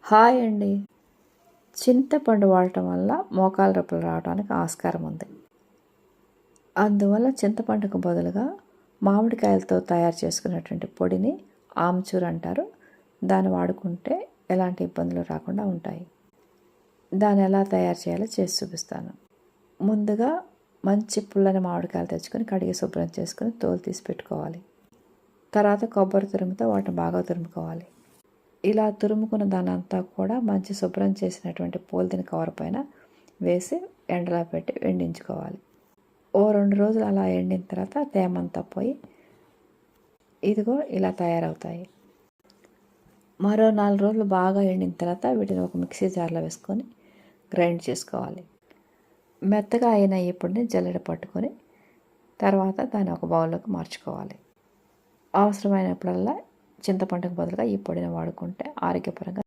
Hi అండి. చింతపండు వాడటం వల్ల మోకాలు నొప్పులు రావడానికి ఆస్కారం ఉంది. అందువల్ల చింతపండుకు బదులుగా మామిడికాయలతో తయారు చేసుకున్నటువంటి పొడిని ఆమ్చూర్ అంటారు. దాన్ని వాడుకుంటే ఎలాంటి ఇబ్బందులు రాకుండా ఉంటాయి. దాన్ని ఎలా తయారు చేయాలో చేసి చూపిస్తాను. ముందుగా మంచి పుల్లని మామిడికాయలు తెచ్చుకొని కడిగి శుభ్రం చేసుకొని తోలు తీసి పెట్టుకోవాలి. తర్వాత కొబ్బరి తురుముతో వాటిని బాగా తురుముకోవాలి. ఇలా తురుముకున్న దానంతా కూడా మంచి శుభ్రం చేసినటువంటి పోలిథిన్ కవర్ పైన వేసి ఎండలో పెట్టి ఎండించుకోవాలి. ఓ 2 రోజులు అలా ఎండిన తర్వాత తేమంతా పోయి ఇదిగో ఇలా తయారవుతాయి. మరో 4 రోజులు బాగా ఎండిన తర్వాత వీటిని ఒక మిక్సీ జార్లో వేసుకొని గ్రైండ్ చేసుకోవాలి. మెత్తగా అయిన ఈ పొడిని జల్లెడ పట్టుకొని తర్వాత దాన్ని ఒక బౌల్లోకి మార్చుకోవాలి. అవసరమైనప్పుడల్లా చింతపండుకు బదులుగా ఈ పొడిని వాడుకుంటే ఆరోగ్యపరంగా